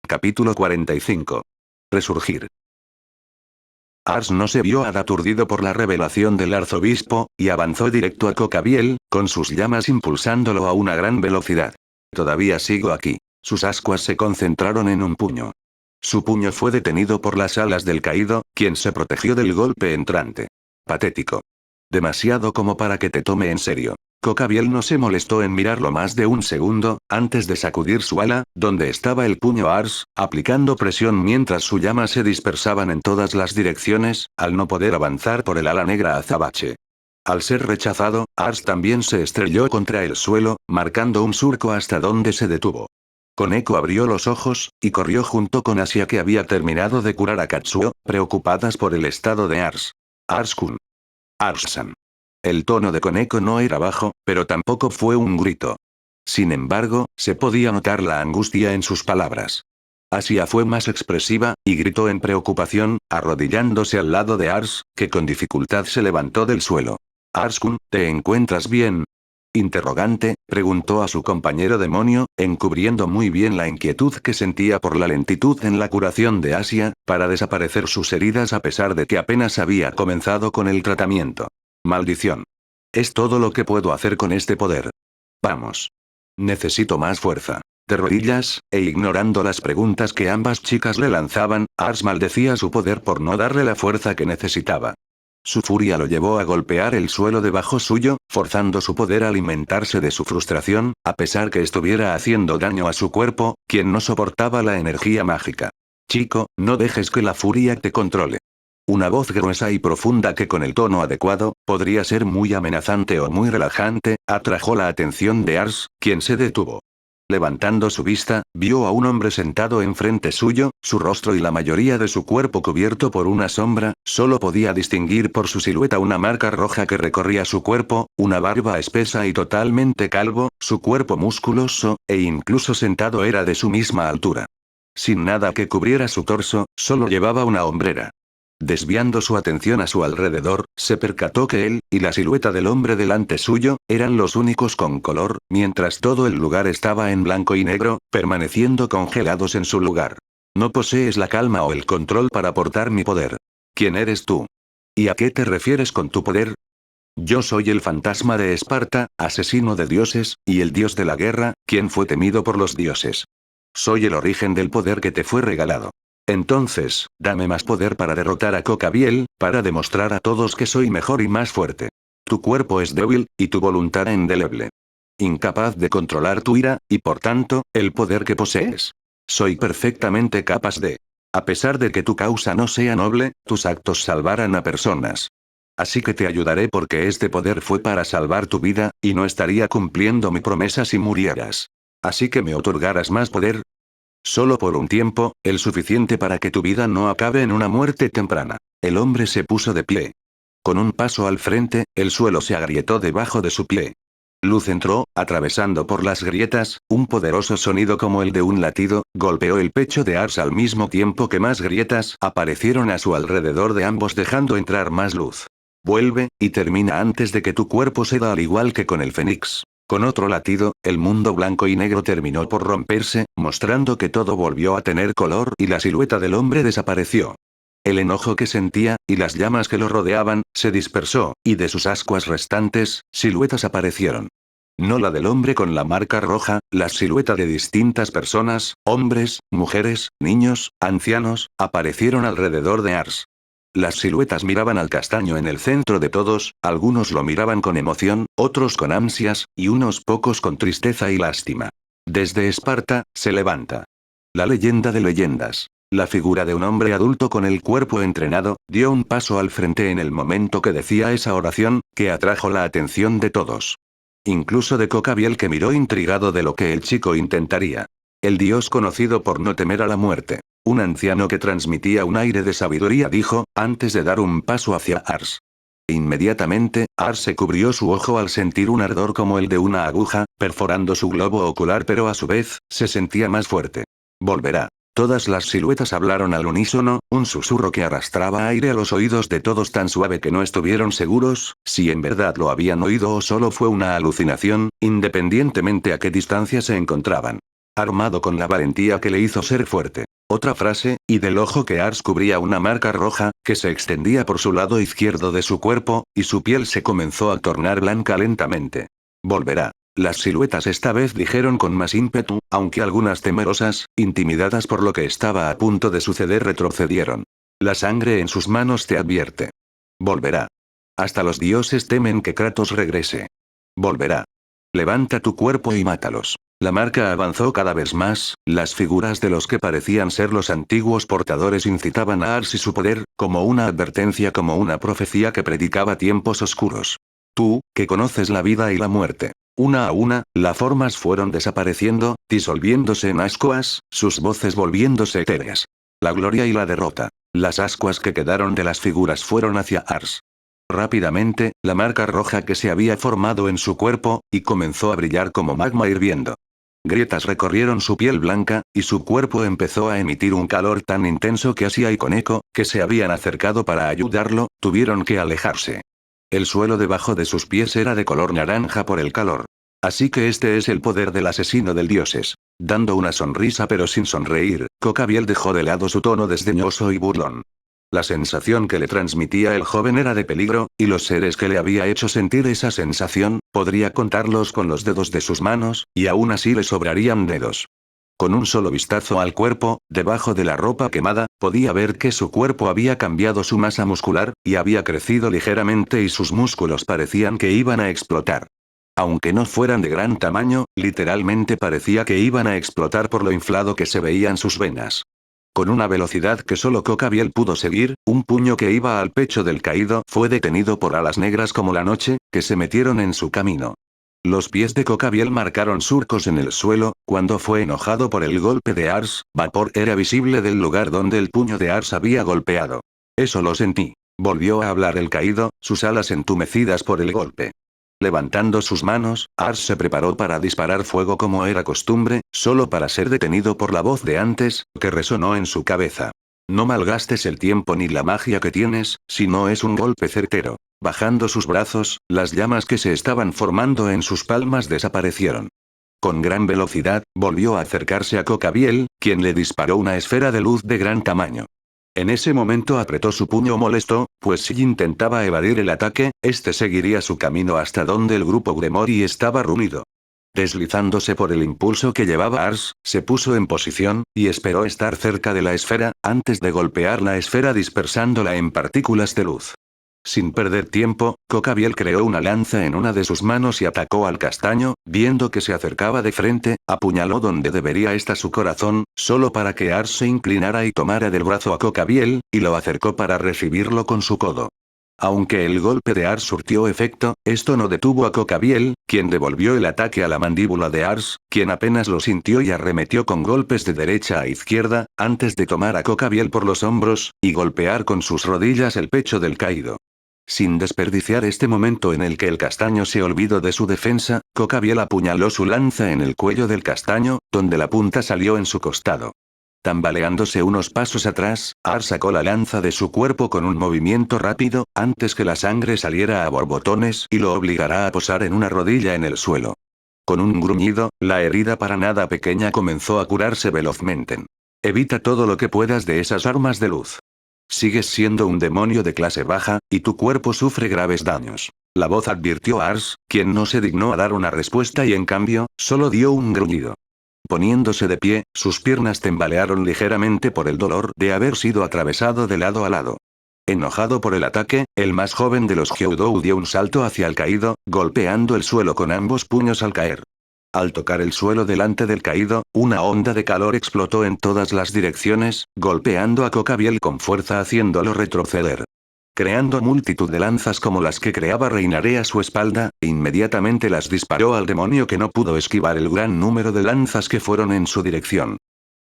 Capítulo 45. Resurgir. Ars no se vio aturdido por la revelación del arzobispo, y avanzó directo a Cocabiel, con sus llamas impulsándolo a una gran velocidad. Todavía sigo aquí. Sus ascuas se concentraron en un puño. Su puño fue detenido por las alas del caído, quien se protegió del golpe entrante. Patético. Demasiado como para que te tome en serio. Cocabiel no se molestó en mirarlo más de un segundo, antes de sacudir su ala, donde estaba el puño Ars, aplicando presión mientras sus llamas se dispersaban en todas las direcciones, al no poder avanzar por el ala negra azabache. Al ser rechazado, Ars también se estrelló contra el suelo, marcando un surco hasta donde se detuvo. Koneko abrió los ojos, y corrió junto con Asia que había terminado de curar a Katsuo, preocupadas por el estado de Ars. Ars-kun. Ars-san. El tono de Koneko no era bajo, pero tampoco fue un grito. Sin embargo, se podía notar la angustia en sus palabras. Asia fue más expresiva, y gritó en preocupación, arrodillándose al lado de Ars, que con dificultad se levantó del suelo. Ars-kun, ¿te encuentras bien? Interrogante, preguntó a su compañero demonio, encubriendo muy bien la inquietud que sentía por la lentitud en la curación de Asia, para desaparecer sus heridas a pesar de que apenas había comenzado con el tratamiento. Maldición. Es todo lo que puedo hacer con este poder. Vamos. Necesito más fuerza. De rodillas, e ignorando las preguntas que ambas chicas le lanzaban, Ars maldecía su poder por no darle la fuerza que necesitaba. Su furia lo llevó a golpear el suelo debajo suyo, forzando su poder a alimentarse de su frustración, a pesar que estuviera haciendo daño a su cuerpo, quien no soportaba la energía mágica. Chico, no dejes que la furia te controle. Una voz gruesa y profunda que con el tono adecuado, podría ser muy amenazante o muy relajante, atrajo la atención de Ars, quien se detuvo. Levantando su vista, vio a un hombre sentado enfrente suyo, su rostro y la mayoría de su cuerpo cubierto por una sombra, solo podía distinguir por su silueta una marca roja que recorría su cuerpo, una barba espesa y totalmente calvo, su cuerpo musculoso, e incluso sentado era de su misma altura. Sin nada que cubriera su torso, solo llevaba una hombrera. Desviando su atención a su alrededor, se percató que él, y la silueta del hombre delante suyo, eran los únicos con color, mientras todo el lugar estaba en blanco y negro, permaneciendo congelados en su lugar. No posees la calma o el control para portar mi poder. ¿Quién eres tú? ¿Y a qué te refieres con tu poder? Yo soy el fantasma de Esparta, asesino de dioses, y el dios de la guerra, quien fue temido por los dioses. Soy el origen del poder que te fue regalado. Entonces, dame más poder para derrotar a Cocabiel, para demostrar a todos que soy mejor y más fuerte. Tu cuerpo es débil, y tu voluntad indeleble. Incapaz de controlar tu ira, y por tanto, el poder que posees. Soy perfectamente capaz de. A pesar de que tu causa no sea noble, tus actos salvarán a personas. Así que te ayudaré porque este poder fue para salvar tu vida, y no estaría cumpliendo mi promesa si murieras. Así que me otorgarás más poder. Solo por un tiempo, el suficiente para que tu vida no acabe en una muerte temprana. El hombre se puso de pie. Con un paso al frente, el suelo se agrietó debajo de su pie. Luz entró, atravesando por las grietas, un poderoso sonido como el de un latido, golpeó el pecho de Ars al mismo tiempo que más grietas aparecieron a su alrededor de ambos dejando entrar más luz. Vuelve, y termina antes de que tu cuerpo ceda al igual que con el Fénix. Con otro latido, el mundo blanco y negro terminó por romperse, mostrando que todo volvió a tener color y la silueta del hombre desapareció. El enojo que sentía, y las llamas que lo rodeaban, se dispersó, y de sus ascuas restantes, siluetas aparecieron. No la del hombre con la marca roja, la silueta de distintas personas, hombres, mujeres, niños, ancianos, aparecieron alrededor de Ars. Las siluetas miraban al castaño en el centro de todos, algunos lo miraban con emoción, otros con ansias, y unos pocos con tristeza y lástima. Desde Esparta, se levanta. La leyenda de leyendas. La figura de un hombre adulto con el cuerpo entrenado, dio un paso al frente en el momento que decía esa oración, que atrajo la atención de todos. Incluso de Cocabiel que miró intrigado de lo que el chico intentaría. El dios conocido por no temer a la muerte. Un anciano que transmitía un aire de sabiduría dijo, antes de dar un paso hacia Ars. Inmediatamente, Ars se cubrió su ojo al sentir un ardor como el de una aguja, perforando su globo ocular pero a su vez, se sentía más fuerte. Volverá. Todas las siluetas hablaron al unísono, un susurro que arrastraba aire a los oídos de todos tan suave que no estuvieron seguros, si en verdad lo habían oído o solo fue una alucinación, independientemente a qué distancia se encontraban. armado con la valentía que le hizo ser fuerte. Otra frase, y del ojo que Ars cubría una marca roja, que se extendía por su lado izquierdo de su cuerpo, y su piel se comenzó a tornar blanca lentamente. Volverá. Las siluetas esta vez dijeron con más ímpetu, aunque algunas temerosas, intimidadas por lo que estaba a punto de suceder retrocedieron. La sangre en sus manos te advierte. Volverá. Hasta los dioses temen que Kratos regrese. Volverá. Levanta tu cuerpo y mátalos. La marca avanzó cada vez más, las figuras de los que parecían ser los antiguos portadores incitaban a Ars y su poder, como una advertencia, como una profecía que predicaba tiempos oscuros. Tú, que conoces la vida y la muerte. Una a una, las formas fueron desapareciendo, disolviéndose en ascuas, sus voces volviéndose etéreas. La gloria y la derrota. Las ascuas que quedaron de las figuras fueron hacia Ars. Rápidamente, la marca roja que se había formado en su cuerpo, y comenzó a brillar como magma hirviendo. Grietas recorrieron su piel blanca, y su cuerpo empezó a emitir un calor tan intenso que Asia y Koneko, que se habían acercado para ayudarlo, tuvieron que alejarse. El suelo debajo de sus pies era de color naranja por el calor. Así que este es el poder del asesino del dioses. Dando una sonrisa pero sin sonreír, Cocabiel dejó de lado su tono desdeñoso y burlón. La sensación que le transmitía el joven era de peligro, y los seres que le había hecho sentir esa sensación, podría contarlos con los dedos de sus manos, y aún así le sobrarían dedos. Con un solo vistazo al cuerpo, debajo de la ropa quemada, podía ver que su cuerpo había cambiado su masa muscular, y había crecido ligeramente y sus músculos parecían que iban a explotar. Aunque no fueran de gran tamaño, literalmente parecía que iban a explotar por lo inflado que se veían sus venas. Con una velocidad que solo Cocabiel pudo seguir, un puño que iba al pecho del caído fue detenido por alas negras como la noche, que se metieron en su camino. Los pies de Cocabiel marcaron surcos en el suelo, cuando fue enojado por el golpe de Ars, vapor era visible del lugar donde el puño de Ars había golpeado. Eso lo sentí. Volvió a hablar el caído, sus alas entumecidas por el golpe. Levantando sus manos, Ars se preparó para disparar fuego como era costumbre, solo para ser detenido por la voz de antes, que resonó en su cabeza. No malgastes el tiempo ni la magia que tienes, si no es un golpe certero. Bajando sus brazos, las llamas que se estaban formando en sus palmas desaparecieron. Con gran velocidad, volvió a acercarse a Cocabiel, quien le disparó una esfera de luz de gran tamaño. En ese momento apretó su puño molesto, pues si intentaba evadir el ataque, este seguiría su camino hasta donde el grupo Gremori estaba reunido. Deslizándose por el impulso que llevaba Ars, se puso en posición, y esperó estar cerca de la esfera, antes de golpear la esfera dispersándola en partículas de luz. Sin perder tiempo, Cocabiel creó una lanza en una de sus manos y atacó al castaño, viendo que se acercaba de frente, apuñaló donde debería estar su corazón, solo para que Ars se inclinara y tomara del brazo a Cocabiel, y lo acercó para recibirlo con su codo. Aunque el golpe de Ars surtió efecto, esto no detuvo a Cocabiel, quien devolvió el ataque a la mandíbula de Ars, quien apenas lo sintió y arremetió con golpes de derecha a izquierda, antes de tomar a Cocabiel por los hombros, y golpear con sus rodillas el pecho del caído. Sin desperdiciar este momento en el que el castaño se olvidó de su defensa, Cocabiel apuñaló su lanza en el cuello del castaño, donde la punta salió en su costado. Tambaleándose unos pasos atrás, Ars sacó la lanza de su cuerpo con un movimiento rápido, antes que la sangre saliera a borbotones y lo obligara a posar en una rodilla en el suelo. Con un gruñido, la herida para nada pequeña comenzó a curarse velozmente. Evita todo lo que puedas de esas armas de luz. Sigues siendo un demonio de clase baja, y tu cuerpo sufre graves daños. La voz advirtió a Ars, quien no se dignó a dar una respuesta y en cambio, solo dio un gruñido. Poniéndose de pie, sus piernas tambalearon ligeramente por el dolor de haber sido atravesado de lado a lado. Enojado por el ataque, el más joven de los Hyoudou dio un salto hacia el caído, golpeando el suelo con ambos puños al caer. Al tocar el suelo delante del caído, una onda de calor explotó en todas las direcciones, golpeando a Cocabiel con fuerza haciéndolo retroceder. Creando multitud de lanzas como las que creaba Reinaré a su espalda, inmediatamente las disparó al demonio que no pudo esquivar el gran número de lanzas que fueron en su dirección.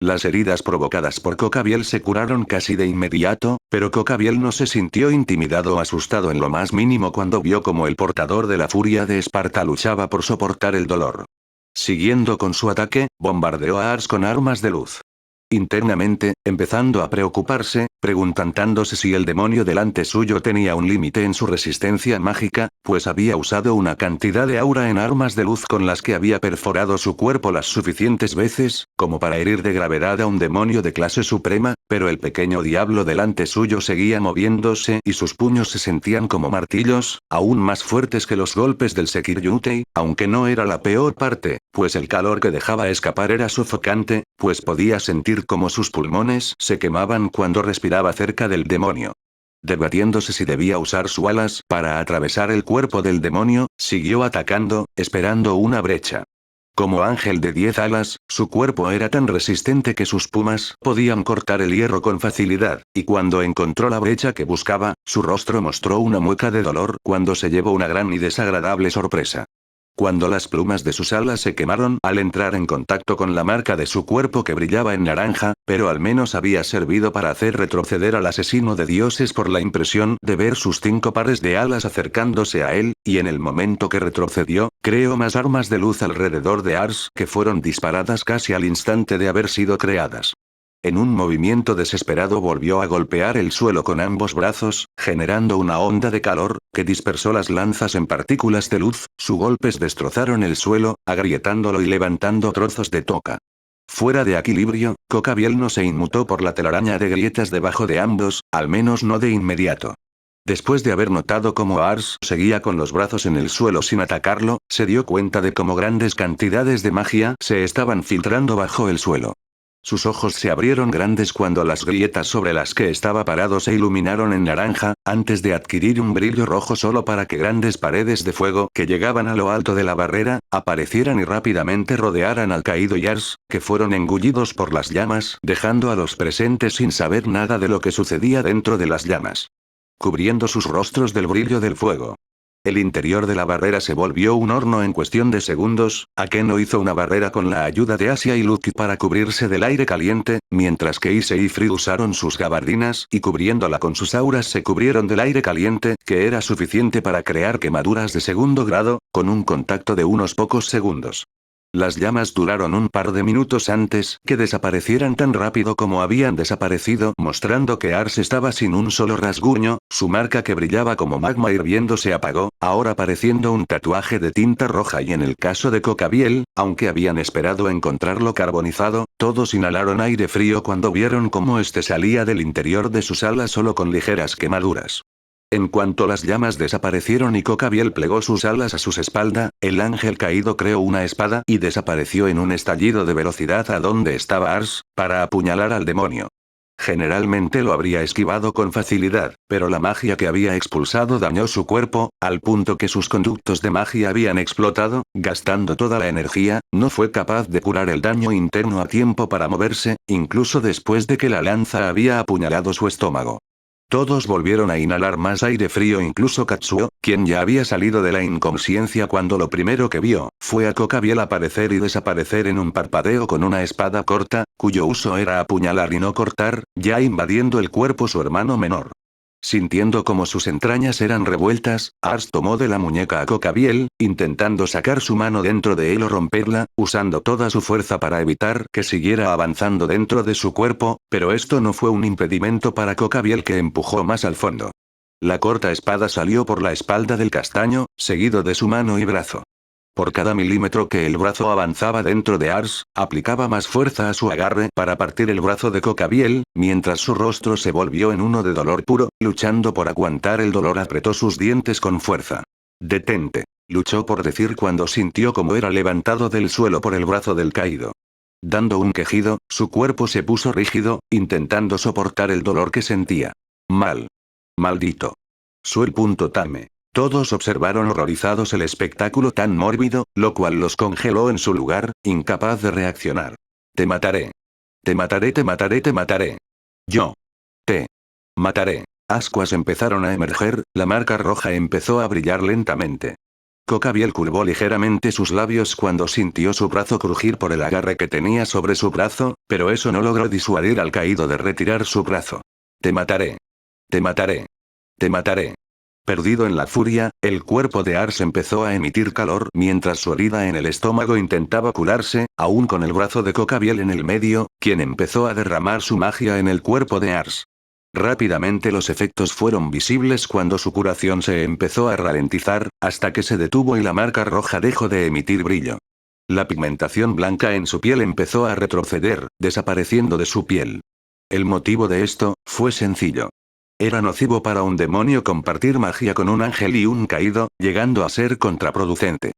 Las heridas provocadas por Cocabiel se curaron casi de inmediato, pero Cocabiel no se sintió intimidado o asustado en lo más mínimo cuando vio como el portador de la furia de Esparta luchaba por soportar el dolor. Siguiendo con su ataque, bombardeó a Ars con armas de luz. internamente, empezando a preocuparse, preguntándose si el demonio delante suyo tenía un límite en su resistencia mágica, pues había usado una cantidad de aura en armas de luz con las que había perforado su cuerpo las suficientes veces, como para herir de gravedad a un demonio de clase suprema, pero el pequeño diablo delante suyo seguía moviéndose y sus puños se sentían como martillos, aún más fuertes que los golpes del Sekiryutei, aunque no era la peor parte, pues el calor que dejaba escapar era sofocante, pues podía sentir como sus pulmones se quemaban cuando respiraba cerca del demonio. Debatiéndose si debía usar sus alas para atravesar el cuerpo del demonio, siguió atacando, esperando una brecha. Como ángel de 10 alas, su cuerpo era tan resistente que sus plumas podían cortar el hierro con facilidad, y cuando encontró la brecha que buscaba, su rostro mostró una mueca de dolor cuando se llevó una gran y desagradable sorpresa. Cuando las plumas de sus alas se quemaron al entrar en contacto con la marca de su cuerpo que brillaba en naranja, pero al menos había servido para hacer retroceder al asesino de dioses por la impresión de ver sus 5 pares de alas acercándose a él, y en el momento que retrocedió, creó más armas de luz alrededor de Ars que fueron disparadas casi al instante de haber sido creadas. En un movimiento desesperado volvió a golpear el suelo con ambos brazos, generando una onda de calor, que dispersó las lanzas en partículas de luz, sus golpes destrozaron el suelo, agrietándolo y levantando trozos de toca. Fuera de equilibrio, Cocabiel no se inmutó por la telaraña de grietas debajo de ambos, al menos no de inmediato. Después de haber notado cómo Ars seguía con los brazos en el suelo sin atacarlo, se dio cuenta de cómo grandes cantidades de magia se estaban filtrando bajo el suelo. Sus ojos se abrieron grandes cuando las grietas sobre las que estaba parado se iluminaron en naranja, antes de adquirir un brillo rojo solo para que grandes paredes de fuego que llegaban a lo alto de la barrera, aparecieran y rápidamente rodearan al caído Yars, que fueron engullidos por las llamas, dejando a los presentes sin saber nada de lo que sucedía dentro de las llamas. Cubriendo sus rostros del brillo del fuego. El interior de la barrera se volvió un horno en cuestión de segundos. Akeno hizo una barrera con la ayuda de Asia y Lucky para cubrirse del aire caliente, mientras que Ise y Free usaron sus gabardinas y cubriéndola con sus auras se cubrieron del aire caliente, que era suficiente para crear quemaduras de segundo grado, con un contacto de unos pocos segundos. Las llamas duraron un par de minutos antes que desaparecieran tan rápido como habían desaparecido, mostrando que Ars estaba sin un solo rasguño, su marca que brillaba como magma hirviendo se apagó, ahora pareciendo un tatuaje de tinta roja y en el caso de Cocabiel, aunque habían esperado encontrarlo carbonizado, todos inhalaron aire frío cuando vieron cómo este salía del interior de sus alas solo con ligeras quemaduras. En cuanto las llamas desaparecieron y Cocabiel plegó sus alas a sus espaldas, el ángel caído creó una espada y desapareció en un estallido de velocidad a donde estaba Ars, para apuñalar al demonio. Generalmente lo habría esquivado con facilidad, pero la magia que había expulsado dañó su cuerpo, al punto que sus conductos de magia habían explotado, gastando toda la energía, no fue capaz de curar el daño interno a tiempo para moverse, incluso después de que la lanza había apuñalado su estómago. Todos volvieron a inhalar más aire frío, incluso Katsuo, quien ya había salido de la inconsciencia cuando lo primero que vio, fue a Cocabiel aparecer y desaparecer en un parpadeo con una espada corta, cuyo uso era apuñalar y no cortar, ya invadiendo el cuerpo su hermano menor. Sintiendo como sus entrañas eran revueltas, Ars tomó de la muñeca a Cocabiel, intentando sacar su mano dentro de él o romperla, usando toda su fuerza para evitar que siguiera avanzando dentro de su cuerpo, pero esto no fue un impedimento para Cocabiel, que empujó más al fondo. La corta espada salió por la espalda del castaño, seguido de su mano y brazo. Por cada milímetro que el brazo avanzaba dentro de Ars, aplicaba más fuerza a su agarre para partir el brazo de Cocabiel, mientras su rostro se volvió en uno de dolor puro, luchando por aguantar el dolor apretó sus dientes con fuerza. «Detente», luchó por decir cuando sintió cómo era levantado del suelo por el brazo del caído. Dando un quejido, su cuerpo se puso rígido, intentando soportar el dolor que sentía. «Mal. Maldito. Suel.tame». Todos observaron horrorizados el espectáculo tan mórbido, lo cual los congeló en su lugar, incapaz de reaccionar. «Te mataré. Te mataré, te mataré, te mataré. Yo. Te. Mataré». Ascuas empezaron a emerger, la marca roja empezó a brillar lentamente. Cocabiel curvó ligeramente sus labios cuando sintió su brazo crujir por el agarre que tenía sobre su brazo, pero eso no logró disuadir al caído de retirar su brazo. «Te mataré. Te mataré. Te mataré». Perdido en la furia, el cuerpo de Ars empezó a emitir calor mientras su herida en el estómago intentaba curarse, aún con el brazo de Cocabiel en el medio, quien empezó a derramar su magia en el cuerpo de Ars. Rápidamente los efectos fueron visibles cuando su curación se empezó a ralentizar, hasta que se detuvo y la marca roja dejó de emitir brillo. La pigmentación blanca en su piel empezó a retroceder, desapareciendo de su piel. El motivo de esto fue sencillo. Era nocivo para un demonio compartir magia con un ángel y un caído, llegando a ser contraproducente.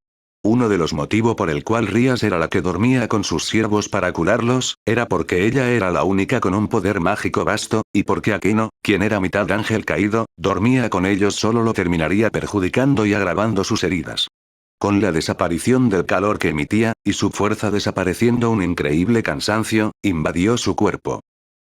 Uno de los motivos por el cual Rías era la que dormía con sus siervos para curarlos, era porque ella era la única con un poder mágico vasto, y porque Aquino, quien era mitad ángel caído, dormía con ellos solo lo terminaría perjudicando y agravando sus heridas. Con la desaparición del calor que emitía, y su fuerza desapareciendo, un increíble cansancio invadió su cuerpo.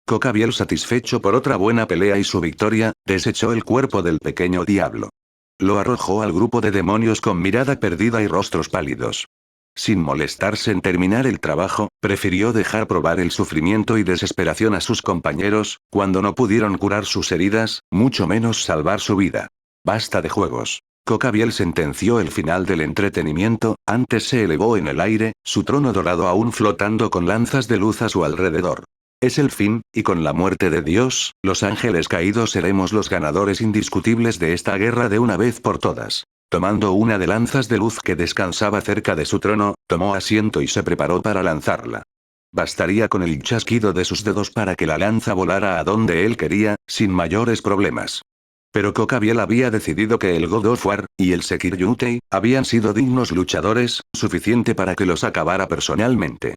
Cocabiel, satisfecho por otra buena pelea y su victoria, desechó el cuerpo del pequeño diablo. Lo arrojó al grupo de demonios con mirada perdida y rostros pálidos. Sin molestarse en terminar el trabajo, prefirió dejar probar el sufrimiento y desesperación a sus compañeros, cuando no pudieron curar sus heridas, mucho menos salvar su vida. Basta de juegos. Cocabiel sentenció el final del entretenimiento, antes se elevó en el aire, su trono dorado aún flotando con lanzas de luz a su alrededor. Es el fin, y con la muerte de Dios, los ángeles caídos seremos los ganadores indiscutibles de esta guerra de una vez por todas. Tomando una de lanzas de luz que descansaba cerca de su trono, tomó asiento y se preparó para lanzarla. Bastaría con el chasquido de sus dedos para que la lanza volara a donde él quería, sin mayores problemas. Pero Cocabiel había decidido que el God of War y el Sekiryu-tei habían sido dignos luchadores, suficiente para que los acabara personalmente.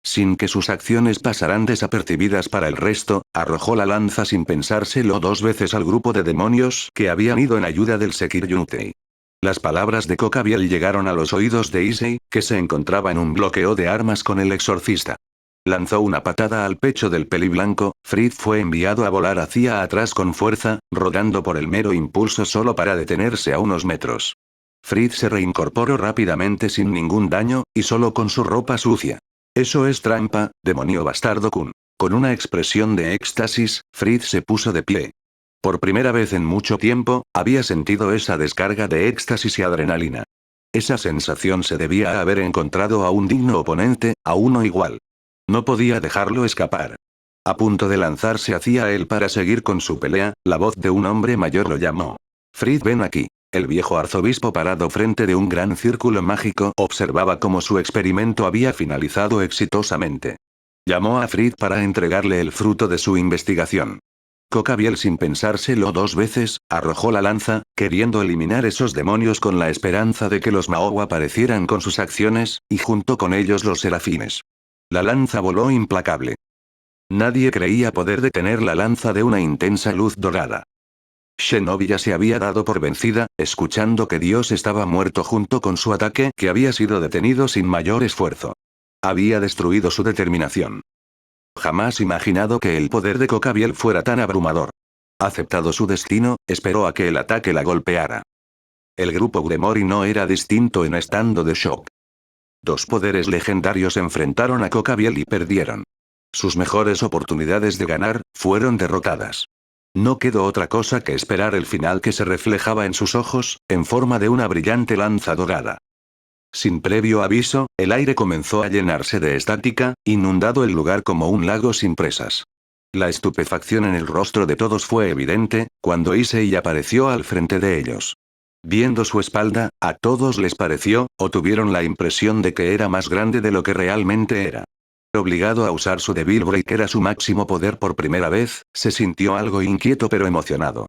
Sin que sus acciones pasaran desapercibidas para el resto, arrojó la lanza sin pensárselo dos veces al grupo de demonios que habían ido en ayuda del Sekiryu-tei. Las palabras de Cocabiel llegaron a los oídos de Issei, que se encontraba en un bloqueo de armas con el exorcista. Lanzó una patada al pecho del peliblanco, Fried fue enviado a volar hacia atrás con fuerza, rodando por el mero impulso solo para detenerse a unos metros. Fried se reincorporó rápidamente sin ningún daño, y solo con su ropa sucia. Eso es trampa, demonio bastardo Kun. Con una expresión de éxtasis, Fried se puso de pie. Por primera vez en mucho tiempo, había sentido esa descarga de éxtasis y adrenalina. Esa sensación se debía haber encontrado a un digno oponente, a uno igual. No podía dejarlo escapar. A punto de lanzarse hacia él para seguir con su pelea, la voz de un hombre mayor lo llamó. Fried, ven aquí. El viejo arzobispo, parado frente de un gran círculo mágico, observaba cómo su experimento había finalizado exitosamente. Llamó a Fried para entregarle el fruto de su investigación. Cocabiel, sin pensárselo dos veces, arrojó la lanza, queriendo eliminar esos demonios con la esperanza de que los Mao aparecieran con sus acciones, y junto con ellos los serafines. La lanza voló implacable. Nadie creía poder detener la lanza de una intensa luz dorada. Shinobi ya se había dado por vencida, escuchando que Dios estaba muerto junto con su ataque que había sido detenido sin mayor esfuerzo. Había destruido su determinación. Jamás imaginado que el poder de Cocabiel fuera tan abrumador. Aceptado su destino, esperó a que el ataque la golpeara. El grupo Gremori no era distinto en estado de shock. Dos poderes legendarios enfrentaron a Cocabiel y perdieron. Sus mejores oportunidades de ganar fueron derrotadas. No quedó otra cosa que esperar el final que se reflejaba en sus ojos, en forma de una brillante lanza dorada. Sin previo aviso, el aire comenzó a llenarse de estática, inundado el lugar como un lago sin presas. La estupefacción en el rostro de todos fue evidente, cuando Issei apareció al frente de ellos. Viendo su espalda, a todos les pareció, o tuvieron la impresión de que era más grande de lo que realmente era. Obligado a usar su Devil Breaker a su máximo poder por primera vez, se sintió algo inquieto pero emocionado.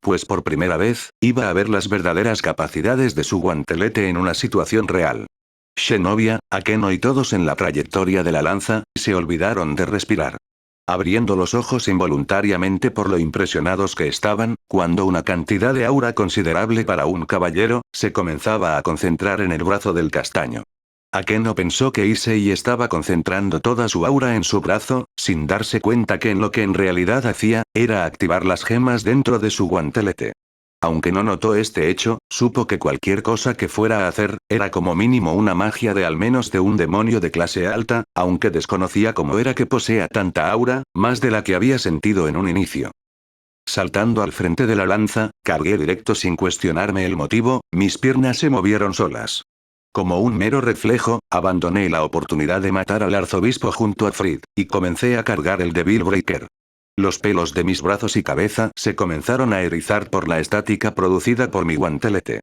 Pues por primera vez, iba a ver las verdaderas capacidades de su guantelete en una situación real. Shinobi, Akeno y todos en la trayectoria de la lanza, se olvidaron de respirar. Abriendo los ojos involuntariamente por lo impresionados que estaban, cuando una cantidad de aura considerable para un caballero, se comenzaba a concentrar en el brazo del castaño. Akeno pensó que Issei estaba concentrando toda su aura en su brazo, sin darse cuenta que lo que en realidad hacía, era activar las gemas dentro de su guantelete. Aunque no notó este hecho, supo que cualquier cosa que fuera a hacer, era como mínimo una magia de al menos de un demonio de clase alta, aunque desconocía cómo era que posea tanta aura, más de la que había sentido en un inicio. Saltando al frente de la lanza, cargué directo sin cuestionarme el motivo, mis piernas se movieron solas. Como un mero reflejo, abandoné la oportunidad de matar al arzobispo junto a Frid, y comencé a cargar el Devil Breaker. Los pelos de mis brazos y cabeza se comenzaron a erizar por la estática producida por mi guantelete.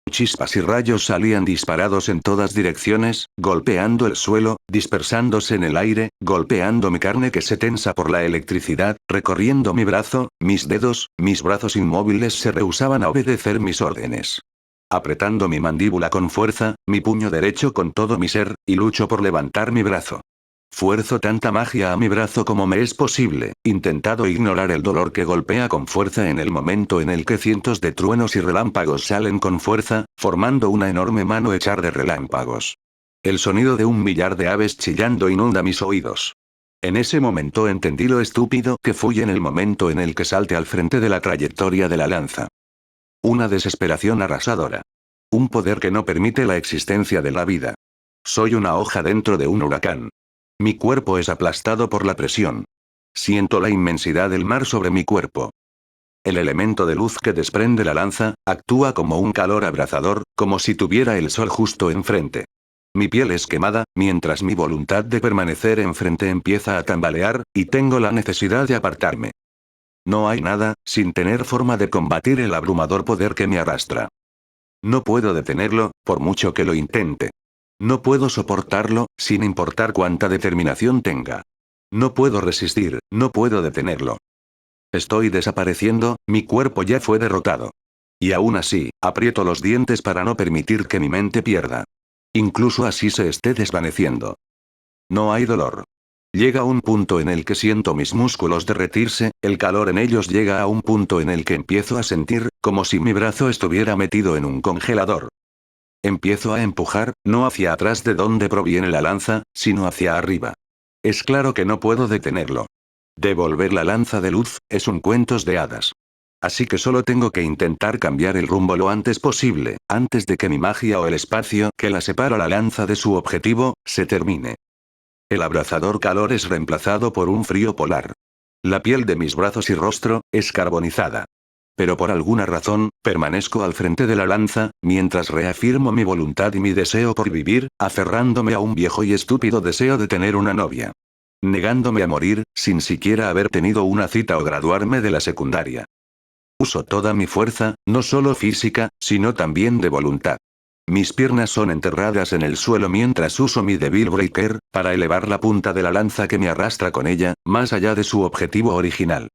Chispas y rayos salían disparados en todas direcciones, golpeando el suelo, dispersándose en el aire, golpeando mi carne que se tensa por la electricidad, recorriendo mi brazo, mis dedos, mis brazos inmóviles se rehusaban a obedecer mis órdenes. Apretando mi mandíbula con fuerza, mi puño derecho con todo mi ser, y lucho por levantar mi brazo. Fuerzo tanta magia a mi brazo como me es posible, intentado ignorar el dolor que golpea con fuerza en el momento en el que cientos de truenos y relámpagos salen con fuerza, formando una enorme mano echar de relámpagos. El sonido de 1.000.000 de aves chillando inunda mis oídos. En ese momento entendí lo estúpido que fui en el momento en el que salte al frente de la trayectoria de la lanza. Una desesperación arrasadora. Un poder que no permite la existencia de la vida. Soy una hoja dentro de un huracán. Mi cuerpo es aplastado por la presión. Siento la inmensidad del mar sobre mi cuerpo. El elemento de luz que desprende la lanza, actúa como un calor abrasador, como si tuviera el sol justo enfrente. Mi piel es quemada, mientras mi voluntad de permanecer enfrente empieza a tambalear, y tengo la necesidad de apartarme. No hay nada, sin tener forma de combatir el abrumador poder que me arrastra. No puedo detenerlo, por mucho que lo intente. No puedo soportarlo, sin importar cuánta determinación tenga. No puedo resistir, no puedo detenerlo. Estoy desapareciendo, mi cuerpo ya fue derrotado. Y aún así, aprieto los dientes para no permitir que mi mente pierda. Incluso así se esté desvaneciendo. No hay dolor. Llega un punto en el que siento mis músculos derretirse, el calor en ellos llega a un punto en el que empiezo a sentir, como si mi brazo estuviera metido en un congelador. Empiezo a empujar, no hacia atrás de donde proviene la lanza, sino hacia arriba. Es claro que no puedo detenerlo. Devolver la lanza de luz, es un cuentos de hadas. Así que solo tengo que intentar cambiar el rumbo lo antes posible, antes de que mi magia o el espacio que la separa la lanza de su objetivo, se termine. El abrasador calor es reemplazado por un frío polar. La piel de mis brazos y rostro, es carbonizada. Pero por alguna razón, permanezco al frente de la lanza, mientras reafirmo mi voluntad y mi deseo por vivir, aferrándome a un viejo y estúpido deseo de tener una novia. Negándome a morir, sin siquiera haber tenido una cita o graduarme de la secundaria. Uso toda mi fuerza, no solo física, sino también de voluntad. Mis piernas son enterradas en el suelo mientras uso mi Devil Breaker, para elevar la punta de la lanza que me arrastra con ella, más allá de su objetivo original.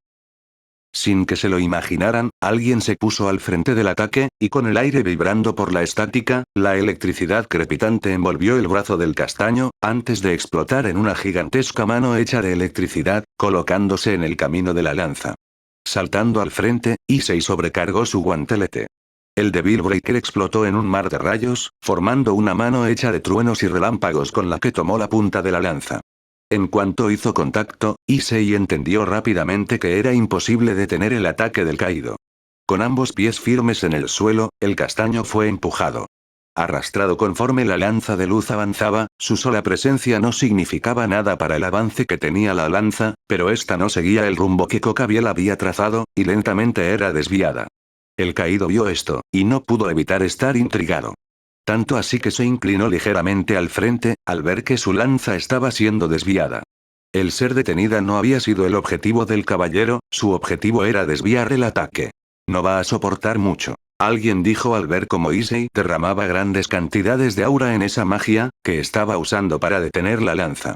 Sin que se lo imaginaran, alguien se puso al frente del ataque, y con el aire vibrando por la estática, la electricidad crepitante envolvió el brazo del castaño, antes de explotar en una gigantesca mano hecha de electricidad, colocándose en el camino de la lanza. Saltando al frente, Issei sobrecargó su guantelete. El Devil Breaker explotó en un mar de rayos, formando una mano hecha de truenos y relámpagos con la que tomó la punta de la lanza. En cuanto hizo contacto, Issei entendió rápidamente que era imposible detener el ataque del caído. Con ambos pies firmes en el suelo, el castaño fue empujado. Arrastrado conforme la lanza de luz avanzaba, su sola presencia no significaba nada para el avance que tenía la lanza, pero esta no seguía el rumbo que Cocabiel había trazado, y lentamente era desviada. El caído vio esto, y no pudo evitar estar intrigado. Tanto así que se inclinó ligeramente al frente, al ver que su lanza estaba siendo desviada. El ser detenida no había sido el objetivo del caballero, su objetivo era desviar el ataque. No va a soportar mucho. Alguien dijo al ver cómo Issei derramaba grandes cantidades de aura en esa magia, que estaba usando para detener la lanza.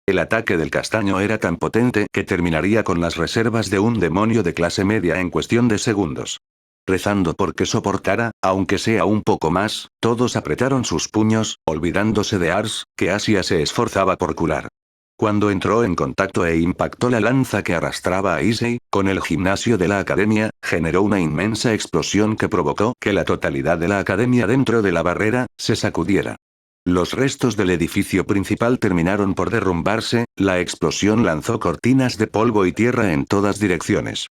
El ataque del castaño era tan potente que terminaría con las reservas de un demonio de clase media en cuestión de segundos. Rezando porque soportara, aunque sea un poco más, todos apretaron sus puños, olvidándose de Ars, que Asia se esforzaba por curar. Cuando entró en contacto e impactó la lanza que arrastraba a Issei, con el gimnasio de la academia, generó una inmensa explosión que provocó que la totalidad de la academia dentro de la barrera, se sacudiera. Los restos del edificio principal terminaron por derrumbarse, la explosión lanzó cortinas de polvo y tierra en todas direcciones.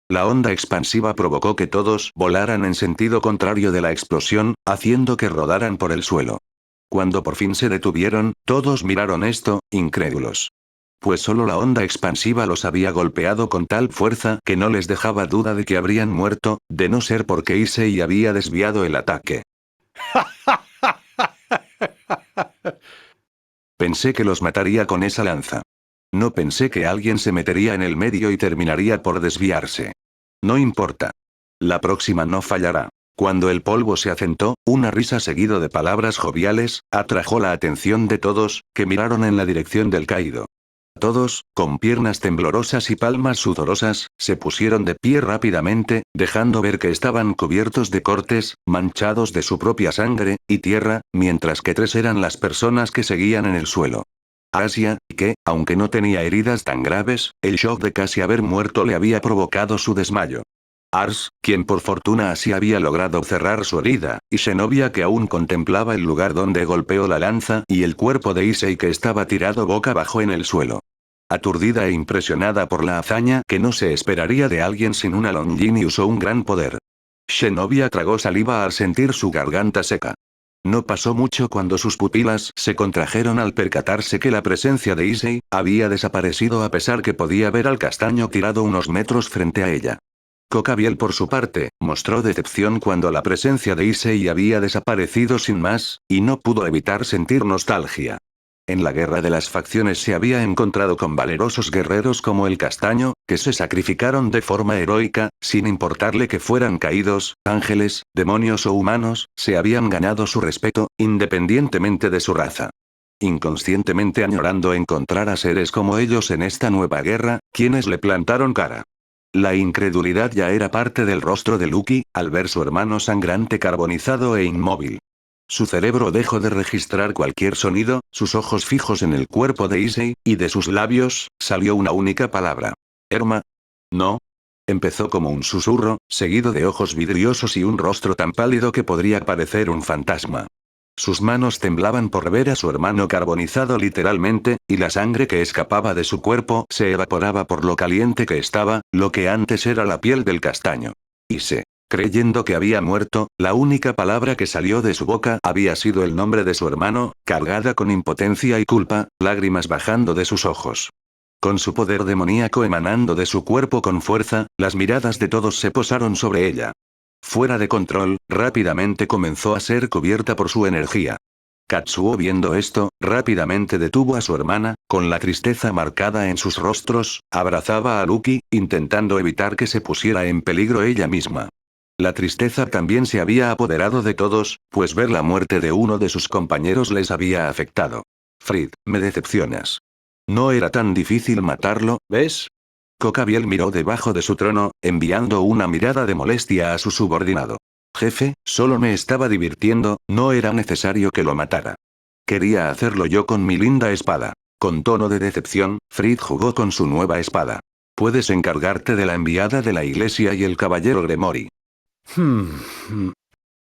La onda expansiva provocó que todos volaran en sentido contrario de la explosión, haciendo que rodaran por el suelo. Cuando por fin se detuvieron, todos miraron esto, incrédulos. Pues solo la onda expansiva los había golpeado con tal fuerza que no les dejaba duda de que habrían muerto, de no ser porque Issei había desviado el ataque. Pensé que los mataría con esa lanza. No pensé que alguien se metería en el medio y terminaría por desviarse. No importa. La próxima no fallará. Cuando el polvo se acentó, una risa seguido de palabras joviales, atrajo la atención de todos, que miraron en la dirección del caído. Todos, con piernas temblorosas y palmas sudorosas, se pusieron de pie rápidamente, dejando ver que estaban cubiertos de cortes, manchados de su propia sangre y tierra, mientras que 3 eran las personas que seguían en el suelo. Asia, que, aunque no tenía heridas tan graves, el shock de casi haber muerto le había provocado su desmayo. Ars, quien por fortuna así había logrado cerrar su herida, y Zenobia que aún contemplaba el lugar donde golpeó la lanza y el cuerpo de Issei que estaba tirado boca abajo en el suelo. Aturdida e impresionada por la hazaña que no se esperaría de alguien sin una Longini usó un gran poder. Zenobia tragó saliva al sentir su garganta seca. No pasó mucho cuando sus pupilas se contrajeron al percatarse que la presencia de Issei había desaparecido a pesar que podía ver al castaño tirado unos metros frente a ella. Kokabiel por su parte, mostró decepción cuando la presencia de Issei había desaparecido sin más, y no pudo evitar sentir nostalgia. En la guerra de las facciones se había encontrado con valerosos guerreros como el castaño, que se sacrificaron de forma heroica, sin importarle que fueran caídos, ángeles, demonios o humanos, se habían ganado su respeto, independientemente de su raza. Inconscientemente añorando encontrar a seres como ellos en esta nueva guerra, quienes le plantaron cara. La incredulidad ya era parte del rostro de Lucky, al ver su hermano sangrante carbonizado e inmóvil. Su cerebro dejó de registrar cualquier sonido, sus ojos fijos en el cuerpo de Issei, y de sus labios, salió una única palabra. «Erma». «No». Empezó como un susurro, seguido de ojos vidriosos y un rostro tan pálido que podría parecer un fantasma. Sus manos temblaban por ver a su hermano carbonizado literalmente, y la sangre que escapaba de su cuerpo se evaporaba por lo caliente que estaba, lo que antes era la piel del castaño. Issei. Creyendo que había muerto, la única palabra que salió de su boca había sido el nombre de su hermano, cargada con impotencia y culpa, lágrimas bajando de sus ojos. Con su poder demoníaco emanando de su cuerpo con fuerza, las miradas de todos se posaron sobre ella. Fuera de control, rápidamente comenzó a ser cubierta por su energía. Katsuo viendo esto, rápidamente detuvo a su hermana, con la tristeza marcada en sus rostros, abrazaba a Lucky, intentando evitar que se pusiera en peligro ella misma. La tristeza también se había apoderado de todos, pues ver la muerte de uno de sus compañeros les había afectado. Frid, me decepcionas. No era tan difícil matarlo, ¿ves? Kokabiel miró debajo de su trono, enviando una mirada de molestia a su subordinado. Jefe, solo me estaba divirtiendo, no era necesario que lo matara. Quería hacerlo yo con mi linda espada. Con tono de decepción, Frid jugó con su nueva espada. Puedes encargarte de la enviada de la iglesia y el caballero Gremori.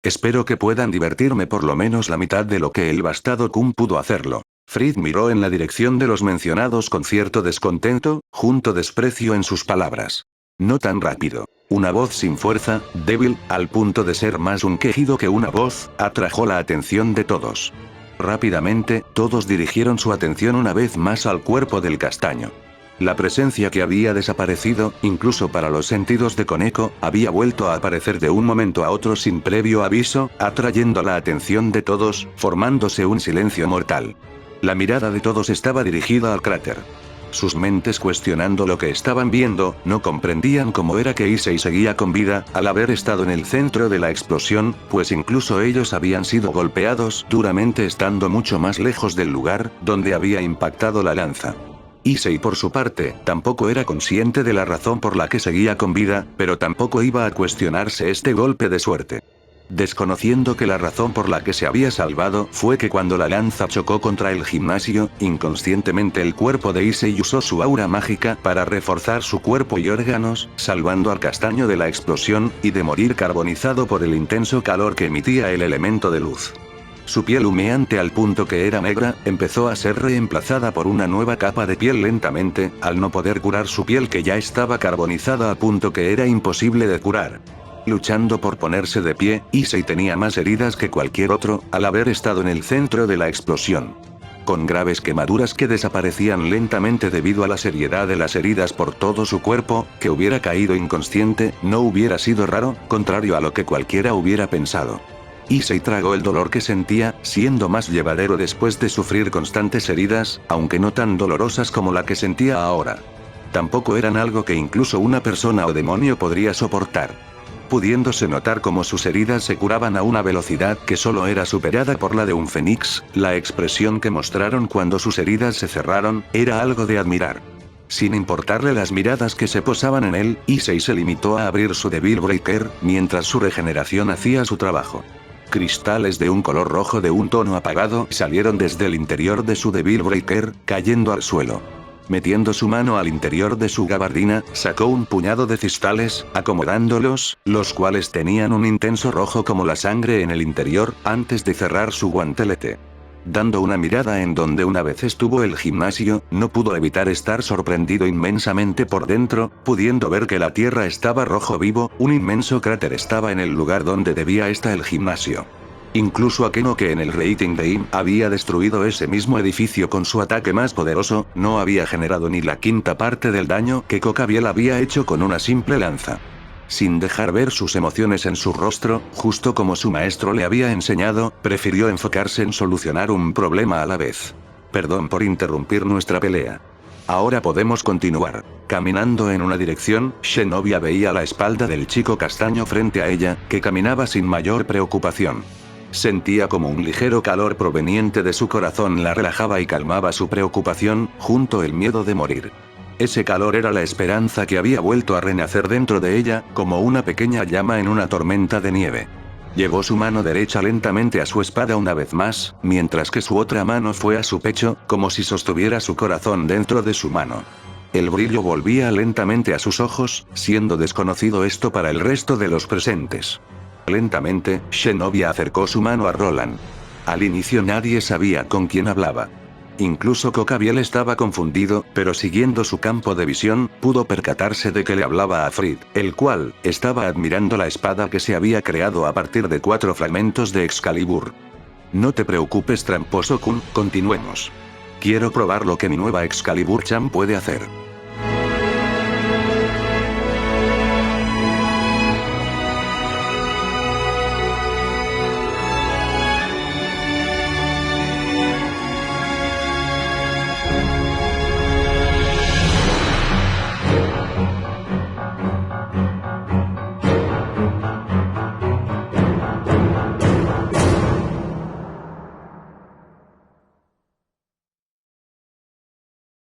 Espero que puedan divertirme por lo menos la mitad de lo que el bastardo Kun pudo hacerlo. Frid miró en la dirección de los mencionados con cierto descontento, junto desprecio en sus palabras. No tan rápido. Una voz sin fuerza, débil, al punto de ser más un quejido que una voz, atrajo la atención de todos. Rápidamente, todos dirigieron su atención una vez más al cuerpo del castaño. La presencia que había desaparecido, incluso para los sentidos de Koneko, había vuelto a aparecer de un momento a otro sin previo aviso, atrayendo la atención de todos, formándose un silencio mortal. La mirada de todos estaba dirigida al cráter. Sus mentes cuestionando lo que estaban viendo, no comprendían cómo era que Issei seguía con vida, al haber estado en el centro de la explosión, pues incluso ellos habían sido golpeados duramente estando mucho más lejos del lugar, donde había impactado la lanza. Issei por su parte, tampoco era consciente de la razón por la que seguía con vida, pero tampoco iba a cuestionarse este golpe de suerte. Desconociendo que la razón por la que se había salvado fue que cuando la lanza chocó contra el gimnasio, inconscientemente el cuerpo de Issei usó su aura mágica para reforzar su cuerpo y órganos, salvando al castaño de la explosión, y de morir carbonizado por el intenso calor que emitía el elemento de luz. Su piel humeante al punto que era negra, empezó a ser reemplazada por una nueva capa de piel lentamente, al no poder curar su piel que ya estaba carbonizada al punto que era imposible de curar. Luchando por ponerse de pie, Issei tenía más heridas que cualquier otro, al haber estado en el centro de la explosión. con graves quemaduras que desaparecían lentamente debido a la seriedad de las heridas por todo su cuerpo, que hubiera caído inconsciente, no hubiera sido raro, contrario a lo que cualquiera hubiera pensado. Issei tragó el dolor que sentía, siendo más llevadero después de sufrir constantes heridas, aunque no tan dolorosas como la que sentía ahora. Tampoco eran algo que incluso una persona o demonio podría soportar. Pudiéndose notar cómo sus heridas se curaban a una velocidad que solo era superada por la de un fénix, la expresión que mostraron cuando sus heridas se cerraron, era algo de admirar. Sin importarle las miradas que se posaban en él, Issei se limitó a abrir su Devil Breaker, mientras su regeneración hacía su trabajo. Cristales de un color rojo de un tono apagado salieron desde el interior de su Devil Breaker, cayendo al suelo. Metiendo su mano al interior de su gabardina, sacó un puñado de cristales, acomodándolos, los cuales tenían un intenso rojo como la sangre en el interior, antes de cerrar su guantelete. Dando una mirada en donde una vez estuvo el gimnasio, no pudo evitar estar sorprendido inmensamente por dentro, pudiendo ver que la tierra estaba rojo vivo, un inmenso cráter estaba en el lugar donde debía estar el gimnasio. Incluso Akeno, que en el rating de Im había destruido ese mismo edificio con su ataque más poderoso, no había generado ni la quinta parte del daño que Kokabiel había hecho con una simple lanza. Sin dejar ver sus emociones en su rostro, justo como su maestro le había enseñado, prefirió enfocarse en solucionar un problema a la vez. Perdón por interrumpir nuestra pelea. Ahora podemos continuar. Caminando en una dirección, Zenobia veía la espalda del chico castaño frente a ella, que caminaba sin mayor preocupación. Sentía como un ligero calor proveniente de su corazón la relajaba y calmaba su preocupación, junto el miedo de morir. Ese calor era la esperanza que había vuelto a renacer dentro de ella, como una pequeña llama en una tormenta de nieve. Llevó su mano derecha lentamente a su espada una vez más, mientras que su otra mano fue a su pecho, como si sostuviera su corazón dentro de su mano. El brillo volvía lentamente a sus ojos, siendo desconocido esto para el resto de los presentes. Lentamente, Zenobia acercó su mano a Roland. Al inicio nadie sabía con quién hablaba. Incluso Kokabiel estaba confundido, pero siguiendo su campo de visión, pudo percatarse de que le hablaba a Frid, el cual estaba admirando la espada que se había creado a partir de 4 fragmentos de Excalibur. No te preocupes, tramposo Kun, continuemos. Quiero probar lo que mi nueva Excalibur Chan puede hacer.